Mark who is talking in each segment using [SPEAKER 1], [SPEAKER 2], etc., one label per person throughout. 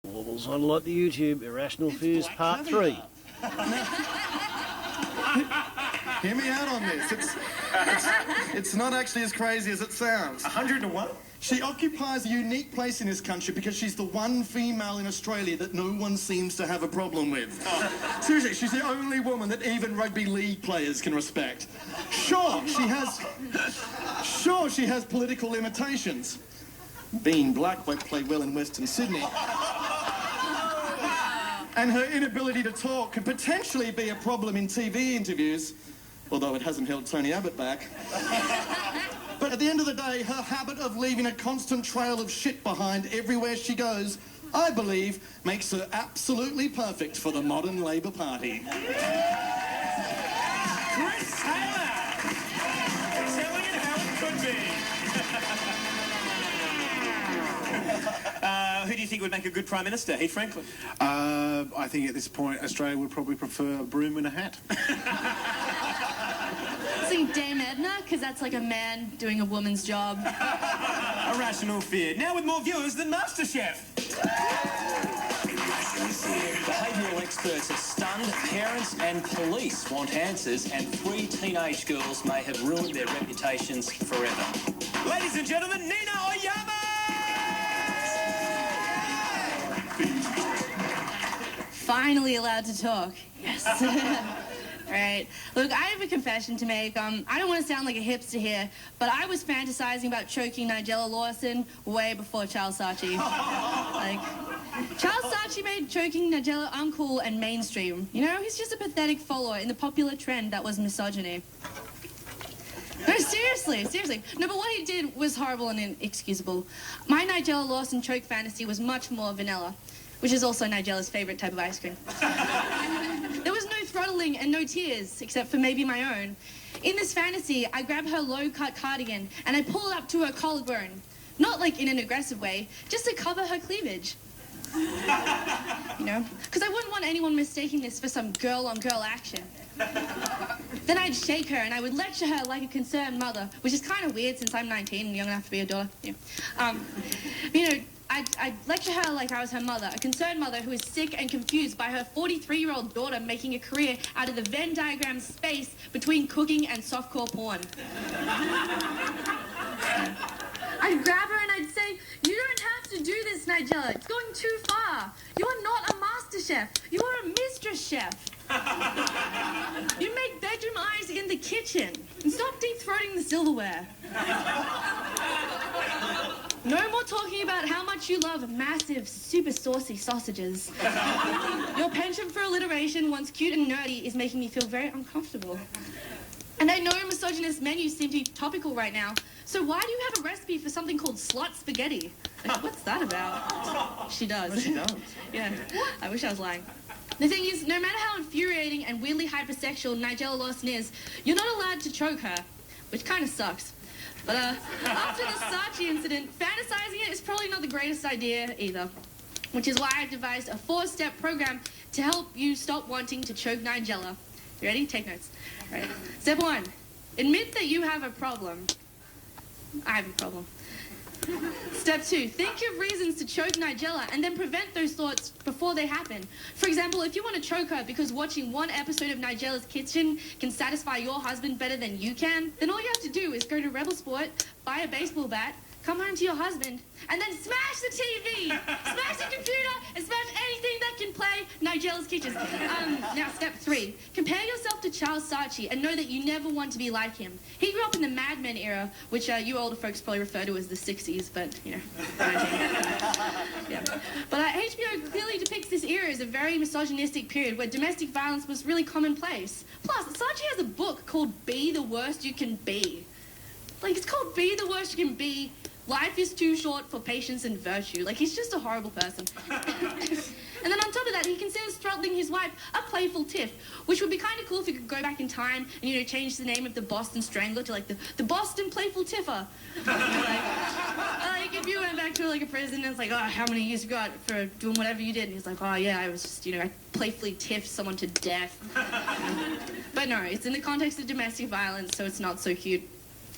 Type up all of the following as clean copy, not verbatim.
[SPEAKER 1] Wobbles on a lot to YouTube. Irrational Fears Part 3.
[SPEAKER 2] Hear me out on this. It's not actually as crazy as it sounds.
[SPEAKER 3] 101?
[SPEAKER 2] She occupies a unique place in this country because she's the one female in Australia that no one seems to have a problem with. Seriously, she's the only woman that even rugby league players can respect. Sure, she has political limitations. Being black won't play well in Western Sydney. And her inability to talk could potentially be a problem in TV interviews, although it hasn't held Tony Abbott back. But at the end of the day, her habit of leaving a constant trail of shit behind everywhere she goes, I believe, makes her absolutely perfect for the modern Labour Party.
[SPEAKER 3] Chris Taylor! Telling it how it could be. Who do you think would make a good Prime Minister? Heath Franklin?
[SPEAKER 4] I think at this point Australia would probably prefer a broom and a hat.
[SPEAKER 5] I think Dame Edna, because that's like a man doing a woman's job.
[SPEAKER 3] Irrational Fear. Now with more viewers than MasterChef.
[SPEAKER 6] Behavioural experts are stunned. Parents and police want answers, and 3 teenage girls may have ruined their reputations forever.
[SPEAKER 3] Ladies and gentlemen, Nina Oyama!
[SPEAKER 5] Finally allowed to talk. Yes. Right. Look, I have a confession to make. I don't want to sound like a hipster here, but I was fantasizing about choking Nigella Lawson way before Charles Saatchi. Like, Charles Saatchi made choking Nigella uncool and mainstream. You know, he's just a pathetic follower in the popular trend that was misogyny. No, seriously. No, but what he did was horrible and inexcusable. My Nigella Lawson choke fantasy was much more vanilla, which is also Nigella's favorite type of ice cream. There was no throttling and no tears, except for maybe my own. In this fantasy, I grab her low-cut cardigan and I pull it up to her collarbone. Not like in an aggressive way, just to cover her cleavage. You know? Because I wouldn't want anyone mistaking this for some girl-on-girl action. Then I'd shake her and I would lecture her like a concerned mother, which is kind of weird since I'm 19 and young enough to be a daughter. Yeah. You know, I'd lecture her like I was her mother, a concerned mother who is sick and confused by her 43-year-old daughter making a career out of the Venn diagram space between cooking and softcore porn. I'd grab her and I'd say, "You don't have to do this, Nigella. It's going too far. You are not a master chef. You are a mistress chef. You make bedroom eyes in the kitchen. And stop deep-throating the silverware. No more talking about how much you love massive, super saucy sausages. Your penchant for alliteration, once cute and nerdy, is making me feel very uncomfortable. And I know misogynist menus seem to be topical right now, so why do you have a recipe for something called slut spaghetti? Like, what's that about?" She does.
[SPEAKER 2] Well, she does.
[SPEAKER 5] Yeah, I wish I was lying. The thing is, no matter how infuriating and weirdly hypersexual Nigella Lawson is, you're not allowed to choke her, which kind of sucks. But after the Saatchi incident, fantasizing it is probably not the greatest idea either. Which is why I've devised a 4-step program to help you stop wanting to choke Nigella. You ready? Take notes. All right. Step 1. Admit that you have a problem. I have a problem. Step 2. Think of reasons to choke Nigella and then prevent those thoughts before they happen. For example, if you want to choke her because watching one episode of Nigella's Kitchen can satisfy your husband better than you can, then all you have to do is go to Rebel Sport, buy a baseball bat, come home to your husband, and then smash the TV, smash the computer, and smash anything that can play Nigella's Kitchen. Now, step 3. Compare yourself to Charles Saatchi and know that you never want to be like him. He grew up in the Mad Men era, which you older folks probably refer to as the 60s, but, you know, yeah. But HBO clearly depicts this era as a very misogynistic period where domestic violence was really commonplace. Plus, Saatchi has a book called Be the Worst You Can Be. Like, it's called Be the Worst You Can Be. Life is too short for patience and virtue. Like, he's just a horrible person. And then on top of that, he considers throttling his wife a playful tiff, which would be kind of cool if he could go back in time and, you know, change the name of the Boston Strangler to, like, the Boston Playful Tiffer. Like, if you went back to, like, a prison and it's like, "Oh, how many years you got for doing whatever you did?" And he's like, "Oh, yeah, I was just, you know, I playfully tiffed someone to death." But no, it's in the context of domestic violence, so it's not so cute.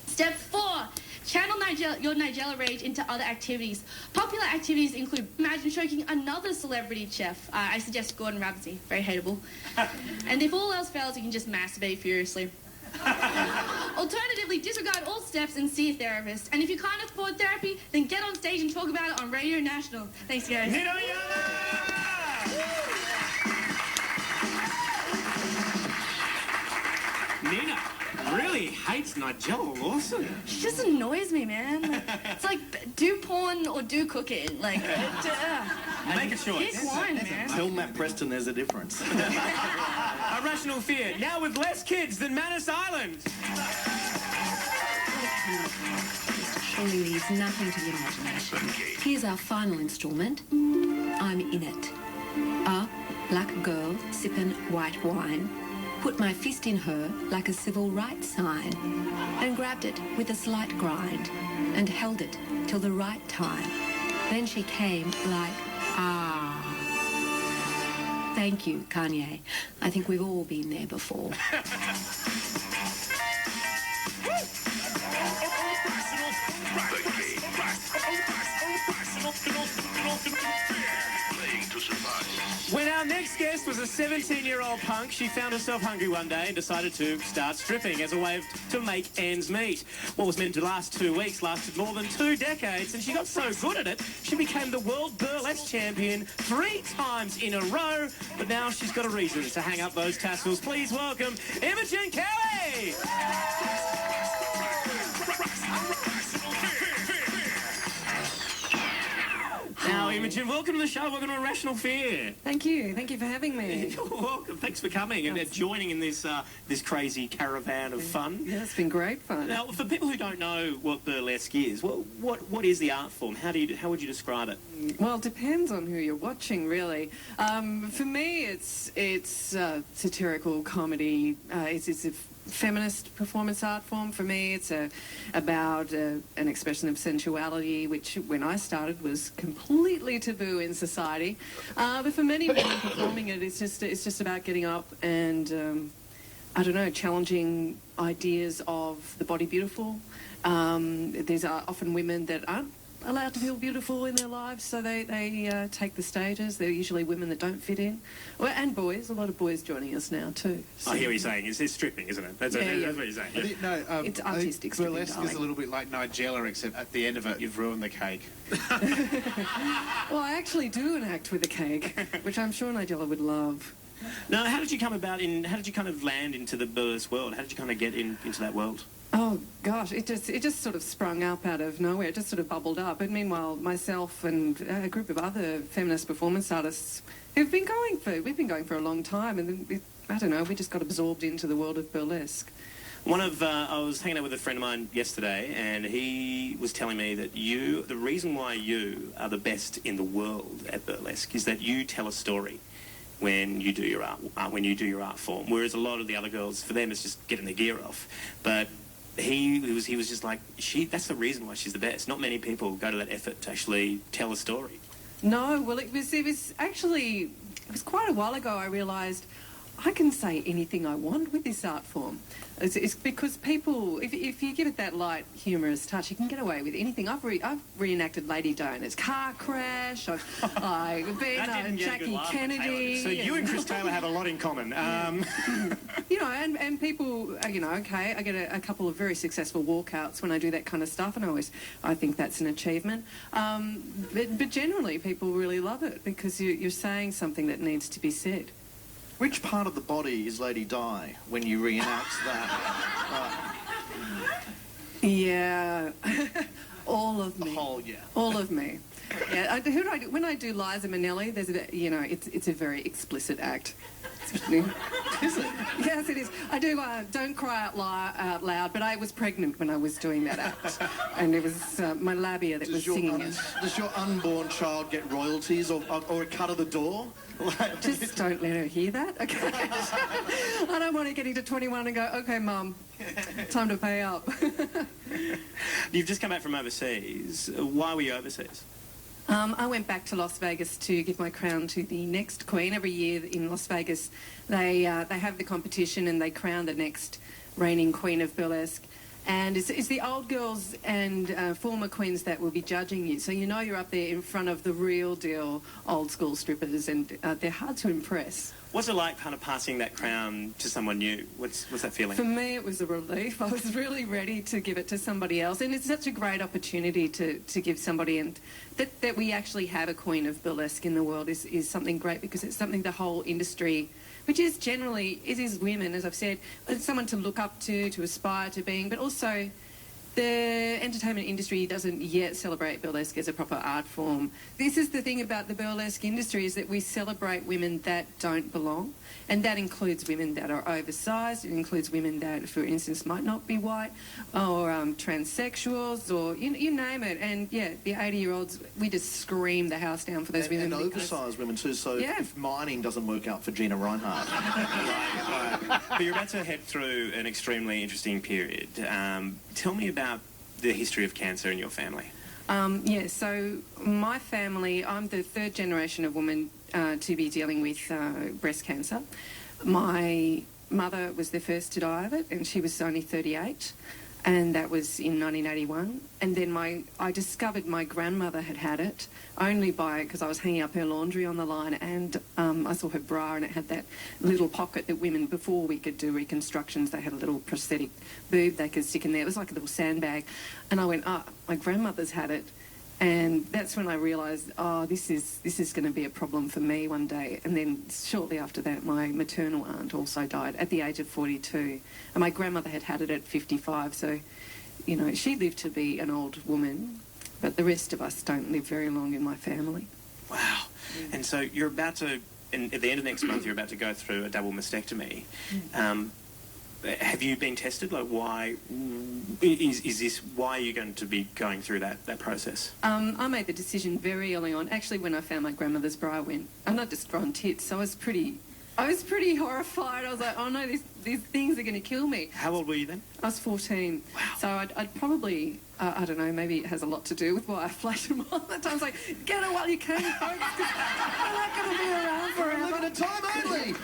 [SPEAKER 5] Step 4. Channel your Nigella rage into other activities. Popular activities include imagine choking another celebrity chef. I suggest Gordon Ramsay, very hateable. And if all else fails, you can just masturbate furiously. Alternatively, disregard all steps and see a therapist. And if you can't afford therapy, then get on stage and talk about it on Radio National. Thanks, guys.
[SPEAKER 3] Nina Yama! Nina really hates Nigella Lawson.
[SPEAKER 5] She just annoys me, man. It's like, do porn or do cooking. Like,
[SPEAKER 3] Make a choice.
[SPEAKER 5] pick one, man.
[SPEAKER 2] Tell Matt Preston there's a difference.
[SPEAKER 3] Irrational Fear, now with less kids than Manus Island.
[SPEAKER 7] Surely leaves nothing to the imagination. Here's our final instalment. I'm in it. A black girl sipping white wine. Put my fist in her like a civil rights sign and grabbed it with a slight grind and held it till the right time. Then she came like, ah. Thank you, Kanye. I think we've all been there before.
[SPEAKER 3] When our next guest was a 17-year-old punk, she found herself hungry one day and decided to start stripping as a way to make ends meet. What was meant to last 2 weeks lasted more than 2 decades, and she got so good at it, she became the world burlesque champion 3 times in a row. But now she's got a reason to hang up those tassels. Please welcome Imogen Kelly! Now, Imogen, welcome to the show. Welcome to Irrational Fear.
[SPEAKER 8] Thank you for having me.
[SPEAKER 3] You're welcome. Thanks for coming and joining in this this crazy caravan of fun.
[SPEAKER 8] Yeah, it's been great fun.
[SPEAKER 3] Now, for people who don't know what burlesque is, what is the art form? How would you describe it?
[SPEAKER 8] Well, it depends on who you're watching, really. For me, it's satirical comedy. It's a feminist performance art form. For me, it's about an expression of sensuality, which when I started was completely taboo in society. But for many women performing it, it's just about getting up and I don't know, challenging ideas of the body beautiful. There's often women that aren't allowed to feel beautiful in their lives, so they take the stages. They're usually women that don't fit in. Well, and boys, a lot of boys joining us now too. So.
[SPEAKER 3] I hear what you're saying. It's stripping, isn't it? That's what you're saying. Yeah.
[SPEAKER 8] It's artistic stripping,
[SPEAKER 4] burlesque is a little bit like Nigella, except at the end of it, you've ruined the cake.
[SPEAKER 8] Well, I actually do an act with a cake, which I'm sure Nigella would love.
[SPEAKER 3] Now, how did you come about how did you kind of land into the burlesque world? How did you kind of get into that world?
[SPEAKER 8] Oh gosh, it just sort of sprung up out of nowhere. It just sort of bubbled up. And meanwhile, myself and a group of other feminist performance artists we've been going for a long time, and I don't know, we just got absorbed into the world of burlesque.
[SPEAKER 3] I was hanging out with a friend of mine yesterday, and he was telling me that the reason why you are the best in the world at burlesque is that you tell a story when you do your art form, whereas a lot of the other girls, for them, it's just getting their gear off. But he was just like, that's the reason why she's the best. Not many people go to that effort to actually tell a story.
[SPEAKER 8] No, well, it was quite a while ago I realised I can say anything I want with this art form. It's because people, if you give it that light, humorous touch, you can get away with anything. I've reenacted Lady Diana's car crash. I've been Jackie Kennedy.
[SPEAKER 3] So you and Chris Taylor have a lot in common.
[SPEAKER 8] You know, and people, you know, okay, I get a couple of very successful walkouts when I do that kind of stuff, and I think that's an achievement. But generally, people really love it because you're saying something that needs to be said.
[SPEAKER 2] Which part of the body is Lady Di when you reenact that?
[SPEAKER 8] Yeah, all of me.
[SPEAKER 2] The whole, yeah.
[SPEAKER 8] All of me. Yeah, who do I do? When I do Liza Minnelli, it's a very explicit act. Is it? Yes, it is. I do Don't Cry Out Loud, but I was pregnant when I was doing that act, and it was my labia that was singing it.
[SPEAKER 2] Does your unborn child get royalties or a cut of the door?
[SPEAKER 8] Just don't let her hear that, okay? I don't want her getting to 21 and go, okay, Mum, time to pay up.
[SPEAKER 3] You've just come back from overseas. Why were you overseas?
[SPEAKER 8] I went back to Las Vegas to give my crown to the next queen. Every year in Las Vegas, they have the competition and they crown the next reigning queen of burlesque. And it's the old girls and former queens that will be judging you. So you know you're up there in front of the real deal old school strippers, and they're hard to impress.
[SPEAKER 3] What's it like kind of passing that crown to someone new? What's that feeling?
[SPEAKER 8] For me, it was a relief. I was really ready to give it to somebody else. And it's such a great opportunity to give somebody, and that we actually have a queen of burlesque in the world is something great, because it's something the whole industry, which is generally, it is women, as I've said, it's someone to look up to aspire to being, but also the entertainment industry doesn't yet celebrate burlesque as a proper art form. This is the thing about the burlesque industry, is that we celebrate women that don't belong, and that includes women that are oversized, it includes women that, for instance, might not be white, or transsexuals, or you name it. And yeah, the 80-year-olds, we just scream the house down for those women.
[SPEAKER 9] And oversized women too, so
[SPEAKER 8] Yeah.
[SPEAKER 9] if mining doesn't work out for Gina Reinhardt.
[SPEAKER 3] Right. But you're about to head through an extremely interesting period. Tell me about the history of cancer in your family.
[SPEAKER 8] Yeah, so my family, I'm the third generation of women to be dealing with breast cancer. My mother was the first to die of it, and she was only 38, and that was in 1981. And then I discovered my grandmother had it only because I was hanging up her laundry on the line, and I saw her bra, and it had that little pocket that women, before we could do reconstructions, they had a little prosthetic boob they could stick in there. It was like a little sandbag. And I went, my grandmother's had it. And that's when I realised, this is going to be a problem for me one day. And then shortly after that, my maternal aunt also died at the age of 42. And my grandmother had it at 55. So, you know, she lived to be an old woman. But the rest of us don't live very long in my family.
[SPEAKER 3] Wow. And so you're about to, at the end of next month, you're about to go through a double mastectomy. Have you been tested? Like, why are you going to be going through that process?
[SPEAKER 8] I made the decision very early on. Actually, when I found my grandmother's bra, I'm not just grown tits, so I was pretty horrified. I was like, oh no, these things are going to kill me.
[SPEAKER 3] How old were you then?
[SPEAKER 8] I was 14. Wow. So I'd probably, I don't know, maybe it has a lot to do with why I flashed them all the time. I was like, get it while you can, folks, because I'm not going to be around forever.
[SPEAKER 9] We're limited time only.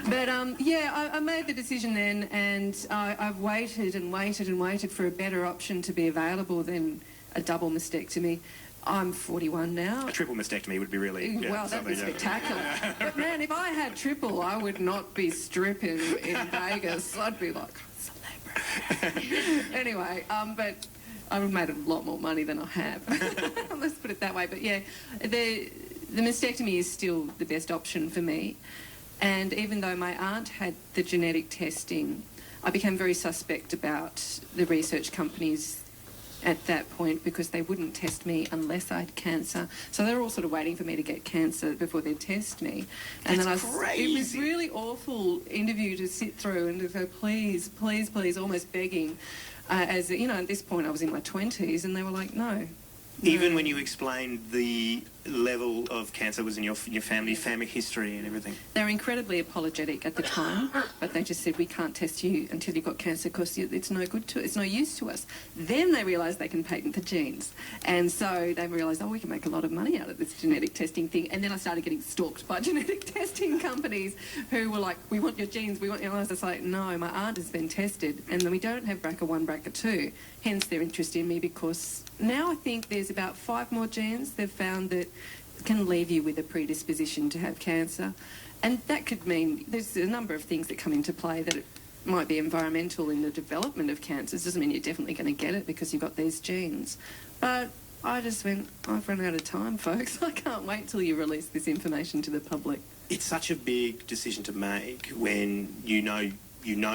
[SPEAKER 8] But yeah, I made the decision then, and I've waited and waited and waited for a better option to be available than a double mastectomy. I'm 41 now.
[SPEAKER 3] A triple mastectomy would be really...
[SPEAKER 8] well, that'd be spectacular. But man, if I had triple, I would not be stripping in Vegas. I'd be like, celebrity. Anyway, but I would have made a lot more money than I have. Let's put it that way. But yeah, the mastectomy is still the best option for me. And even though my aunt had the genetic testing, I became very suspect about the research companies at that point, because they wouldn't test me unless I had cancer. So they were all sort of waiting for me to get cancer before they'd test me. And
[SPEAKER 3] That's
[SPEAKER 8] then
[SPEAKER 3] crazy.
[SPEAKER 8] It was really awful interview to sit through and to go, please, please, please, almost begging. As you know, at this point I was in my 20s, and they were like, no.
[SPEAKER 3] Even when you explained the level of cancer was in your family history and everything?
[SPEAKER 8] They were incredibly apologetic at the time, but they just said, we can't test you until you've got cancer because it's no good to, it's no use to us. Then they realised they can patent the genes. And so they realised, we can make a lot of money out of this genetic testing thing. And then I started getting stalked by genetic testing companies who were like, we want your genes, we want your... And I was just like, no, my aunt has been tested, and then we don't have BRCA1, BRCA2. Hence their interest in me, because now I think there's about 5 more genes they've found that can leave you with a predisposition to have cancer. And that could mean there's a number of things that come into play, that it might be environmental in the development of cancers. Doesn't mean you're definitely going to get it because you've got these genes. But I just went, I've run out of time, folks. I can't wait till you release this information to the public.
[SPEAKER 3] It's such a big decision to make when you know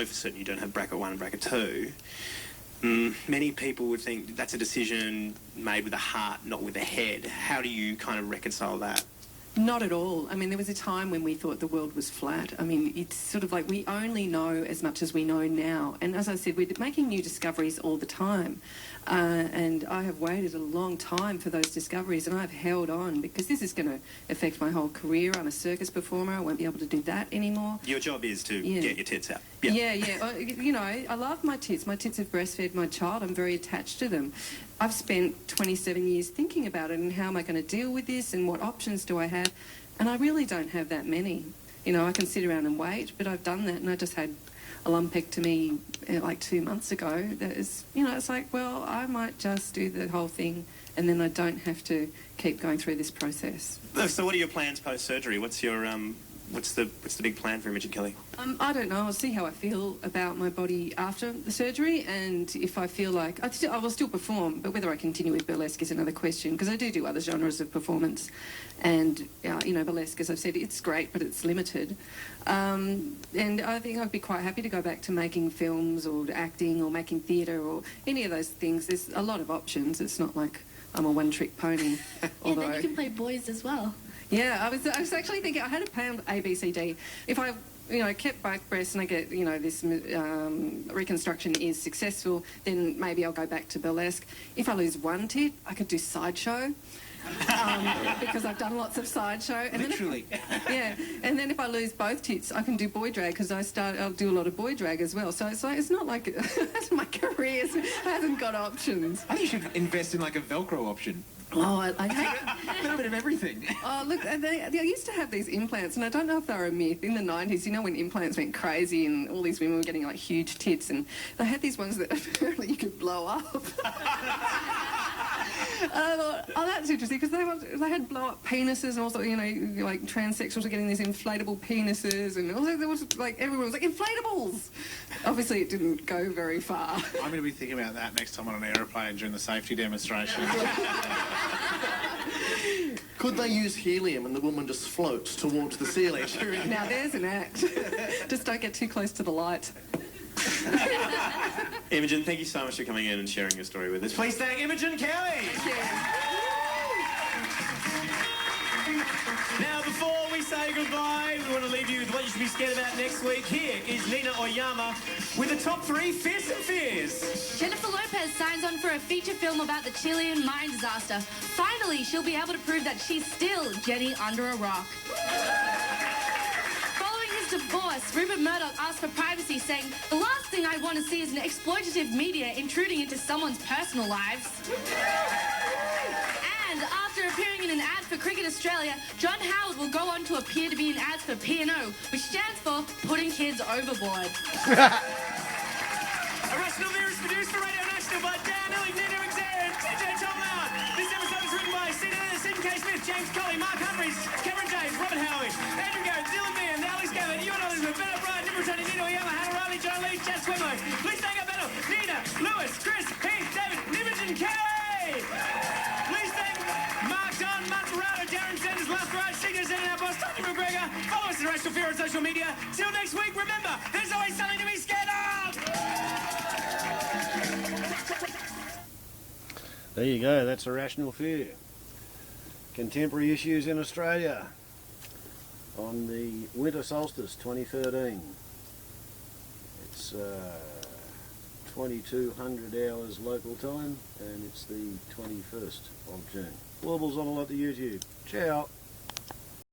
[SPEAKER 3] for certain you don't have BRCA1 and BRCA2. Many people would think that's a decision made with the heart, not with the head. How do you kind of reconcile that?
[SPEAKER 8] Not at all. I mean, there was a time when we thought the world was flat. I mean, it's sort of like we only know as much as we know now. And as I said, we're making new discoveries all the time. And I have waited a long time for those discoveries, and I've held on because this is going to affect my whole career. I'm a circus performer. I won't be able to do that anymore.
[SPEAKER 3] Your job is to get your tits out.
[SPEAKER 8] Yeah. You know, I love my tits. My tits have breastfed my child. I'm very attached to them. I've spent 27 years thinking about it and how am I going to deal with this and what options do I have. And I really don't have that many. You know, I can sit around and wait, but I've done that, and I just had a lumpectomy like 2 months ago. That is, you know, it's like, well, I might just do the whole thing and then I don't have to keep going through this process.
[SPEAKER 3] So what are your plans post-surgery? What's your what's the big plan for Imogen Kelly?
[SPEAKER 8] I don't know. I'll see how I feel about my body after the surgery, and if I feel like I will still perform, but whether I continue with burlesque is another question, because I do other genres of performance, and you know, burlesque, as I've said, it's great, but it's limited. And I think I'd be quite happy to go back to making films or acting or making theatre or any of those things. There's a lot of options. It's not like I'm a one-trick pony.
[SPEAKER 5] And then you can play boys as well.
[SPEAKER 8] Yeah, I was actually thinking, I had a plan A, B, C, D. If I, you know, kept both breasts and I get, you know, this reconstruction is successful, then maybe I'll go back to burlesque. If I lose one tit, I could do sideshow. Because I've done lots of sideshow. And
[SPEAKER 4] Literally.
[SPEAKER 8] Yeah, and then if I lose both tits, I can do boy drag, because I'll do a lot of boy drag as well. So it's like, it's not like my career hasn't got options.
[SPEAKER 4] I think you should invest in like a Velcro option.
[SPEAKER 8] Oh, I hate
[SPEAKER 4] A little bit of everything.
[SPEAKER 8] Oh, look, they used to have these implants, and I don't know if they were a myth. In the 90s, you know, when implants went crazy and all these women were getting, like, huge tits, and they had these ones that apparently you could blow up. And I thought, oh, that's interesting, because they had blow-up penises, and also, you know, like, transsexuals were getting these inflatable penises, and also there was, like, everyone was like, inflatables! Obviously, it didn't go very far.
[SPEAKER 4] I'm going to be thinking about that next time on an aeroplane during the safety demonstration.
[SPEAKER 9] Could they use helium and the woman just floats towards the ceiling?
[SPEAKER 8] Now, there's an act. Just don't get too close to the light.
[SPEAKER 3] Imogen, thank you so much for coming in and sharing your story with us. Please thank Imogen Kelly. Now, before we say goodbye, we want to leave you with what you should be scared about next week. Here is Nina Oyama with the top 3 fears and fears.
[SPEAKER 5] Jennifer Lopez signs on for a feature film about the Chilean mine disaster. Finally, she'll be able to prove that she's still Jenny under a rock. Following his divorce, Rupert Murdoch asked for privacy, saying, "The last thing I want to see is an exploitative media intruding into someone's personal lives." And after appearing in an ad for Cricket Australia, John Howard will go on to appear to be in ads for P&O, which stands for Putting Kids Overboard.
[SPEAKER 3] Irrational Fear is produced for Radio National by Dan Elling, Nina Exer, and TJ Tomlin. This episode is written by Stephen K. Smith, James Colley, Mark Humphries, Cameron James, Robert Howie, Andrew Garrett, Dylan Bean, Alex Gabbard, Ewan Elizabeth, Ben O'Brien, Nimrod Tony, Nina Oyama, Hannah Riley, John Lee, Chad Swimmer. Please thank our panel, Nina, Lewis, Chris, Heath, David, Imogen Kelly. Please thank Mark Don, Matt Morado, Darren Sanders, Last Ride, Signals, and our boss, Tony McGregor. Follow us at Irrational Fear on social media. Till next week, remember, there's always something to be scared of.
[SPEAKER 1] There you go, that's Irrational Fear. Contemporary issues in Australia on the winter solstice 2013. It's 2200 hours local time and it's the 21st of June. Warbles on a lot to YouTube. Ciao.